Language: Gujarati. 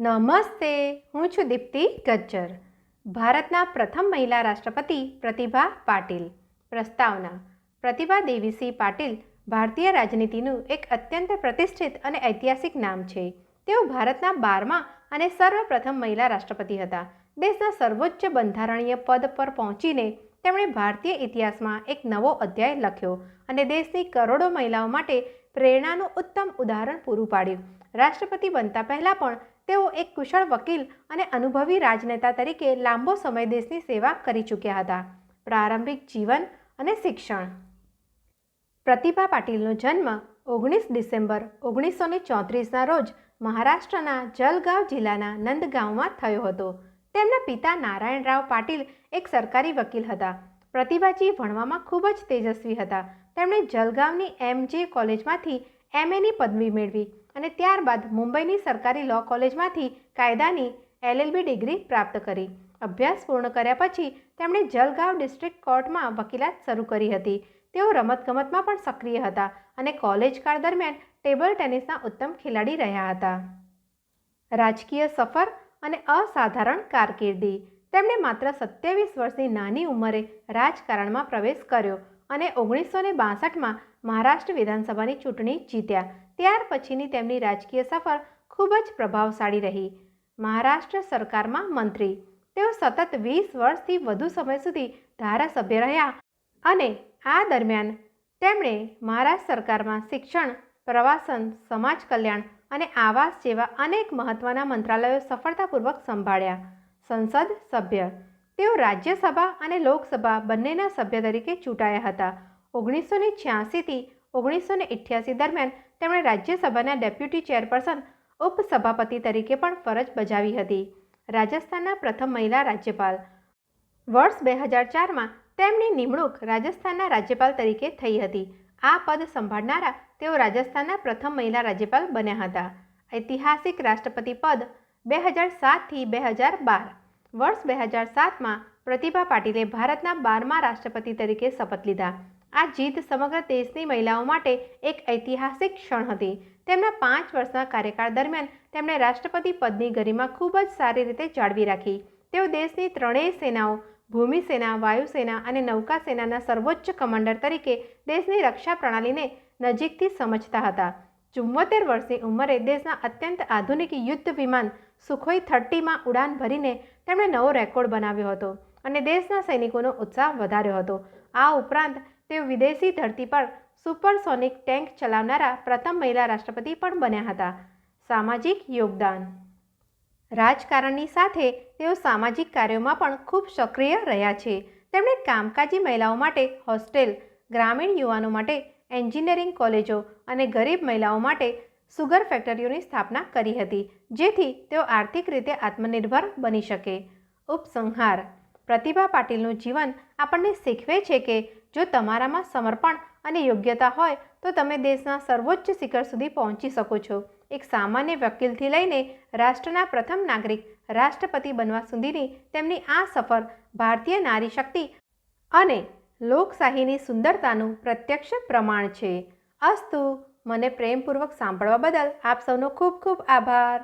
નમસ્તે, હું છું દીપ્તિ ગજ્જર. ભારતના પ્રથમ મહિલા રાષ્ટ્રપતિ પ્રતિભા પાટીલ. પ્રસ્તાવના: પ્રતિભા દેવીસિંહ પાટીલ ભારતીય રાજનીતિનું એક અત્યંત પ્રતિષ્ઠિત અને ઐતિહાસિક નામ છે. તેઓ ભારતના 12મા અને સર્વપ્રથમ મહિલા રાષ્ટ્રપતિ હતા. દેશના સર્વોચ્ચ બંધારણીય પદ પર પહોંચીને તેમણે ભારતીય ઇતિહાસમાં એક નવો અધ્યાય લખ્યો અને દેશની કરોડો મહિલાઓ માટે પ્રેરણાનું ઉત્તમ ઉદાહરણ પૂરું પાડ્યું. રાષ્ટ્રપતિ બનતા પહેલાં પણ તેઓ એક કુશળ વકીલ અને અનુભવી રાજનેતા તરીકે લાંબો સમય દેશની સેવા કરી ચૂક્યા હતા. પ્રારંભિક જીવન અને શિક્ષણ. પ્રતિભા પાટીલનો જન્મ 19 ડિસેમ્બર 1934ના રોજ મહારાષ્ટ્રના જલગાંવ જિલ્લાના નંદગાંવમાં થયો હતો. તેમના પિતા નારાયણરાવ પાટીલ એક સરકારી વકીલ હતા. પ્રતિભાજી ભણવામાં ખૂબ જ તેજસ્વી હતા. તેમણે જલગાંવની MJ કોલેજમાંથી MAની પદવી મેળવી અને ત્યારબાદ મુંબઈની સરકારી લો કોલેજમાંથી કાયદાની LLB ડિગ્રી પ્રાપ્ત કરી. અભ્યાસ પૂર્ણ કર્યા પછી તેમણે જલગાંવ ડિસ્ટ્રિક્ટ કોર્ટમાં વકીલાત શરૂ કરી હતી. તેઓ રમતગમતમાં પણ સક્રિય હતા અને કોલેજ કાળ દરમિયાન ટેબલ ટેનિસના ઉત્તમ ખેલાડી રહ્યા હતા. રાજકીય સફર અને અસાધારણ કારકિર્દી. તેમણે માત્ર 27 વર્ષની નાની ઉંમરે રાજકારણમાં પ્રવેશ કર્યો અને 1962માં મહારાષ્ટ્ર વિધાનસભાની ચૂંટણી જીત્યા. ત્યાર પછીની તેમની રાજકીય સફર ખૂબ જ પ્રભાવશાળી રહી. મહારાષ્ટ્ર સરકારમાં મંત્રી. તેઓ સતત 20 વર્ષથી વધુ સમય સુધી ધારાસભ્ય રહ્યા અને આ દરમિયાન તેમણે મહારાષ્ટ્ર સરકારમાં શિક્ષણ, પ્રવાસન, સમાજ કલ્યાણ અને આવાસ જેવા અનેક મહત્વના મંત્રાલયો સફળતાપૂર્વક સંભાળ્યા. સંસદ સભ્ય. તેઓ રાજ્યસભા અને લોકસભા બંનેના સભ્ય તરીકે ચૂંટાયા હતા. 1986થી 1988 દરમિયાન તેમણે રાજ્યસભાના ડેપ્યુટી ચેરપર્સન ઉપસભાપતિ તરીકે પણ ફરજ બજાવી હતી. રાજસ્થાનના પ્રથમ મહિલા રાજ્યપાલ. વર્ષ 2004માં તેમની નિમણૂક રાજસ્થાનના રાજ્યપાલ તરીકે થઈ હતી. આ પદ સંભાળનારા તેઓ રાજસ્થાનના પ્રથમ મહિલા રાજ્યપાલ બન્યા હતા. ઐતિહાસિક રાષ્ટ્રપતિ પદ 2007થી 2012. વર્ષ 2007માં પ્રતિભા પાટીલે ભારતના 12મા રાષ્ટ્રપતિ તરીકે શપથ લીધા. આ જીત સમગ્ર દેશની મહિલાઓ માટે એક ઐતિહાસિક ક્ષણ હતી. તેમના 5 વર્ષના કાર્યકાળ દરમિયાન તેમણે રાષ્ટ્રપતિ પદની ગરિમા ખૂબ જ સારી રીતે જાળવી રાખી. તેઓ દેશની ત્રણેય સેનાઓ ભૂમિ સેના, વાયુસેના અને નૌકાસેનાના સર્વોચ્ચ કમાન્ડર તરીકે દેશની રક્ષા પ્રણાલીને નજીકથી સમજતા હતા. 74 વર્ષની ઉંમરે દેશના અત્યંત આધુનિક યુદ્ધ વિમાન સુખોઈ 30માં ઉડાન ભરીને તેમણે નવો રેકોર્ડ બનાવ્યો હતો અને દેશના સૈનિકોનો ઉત્સાહ વધાર્યો હતો. આ ઉપરાંત તેઓ વિદેશી ધરતી પર સુપરસોનિક ટેન્ક ચલાવનારા પ્રથમ મહિલા રાષ્ટ્રપતિ પણ બન્યા હતા. સામાજિક યોગદાન. રાજકારણની સાથે તેઓ સામાજિક કાર્યોમાં પણ ખૂબ સક્રિય રહ્યા છે. તેમણે કામકાજી મહિલાઓ માટે હોસ્ટેલ, ગ્રામીણ યુવાનો માટે એન્જિનિયરિંગ કોલેજો અને ગરીબ મહિલાઓ માટે સુગર ફેક્ટરીઓની સ્થાપના કરી હતી, જેથી તેઓ આર્થિક રીતે આત્મનિર્ભર બની શકે. ઉપસંહાર. પ્રતિભા પાટીલનું જીવન આપણને શીખવે છે કે જો તમારામાં સમર્પણ અને યોગ્યતા હોય તો તમે દેશના સર્વોચ્ચ શિખર સુધી પહોંચી શકો છો. એક સામાન્ય વકીલથી લઈને રાષ્ટ્રના પ્રથમ નાગરિક રાષ્ટ્રપતિ બનવા સુધીની તેમની આ સફર ભારતીય નારી શક્તિ અને લોકશાહીની સુંદરતાનું પ્રત્યક્ષ પ્રમાણ છે. અસ્તુ. મને પ્રેમપૂર્વક સાંભળવા બદલ આપ સૌનો ખૂબ ખૂબ આભાર.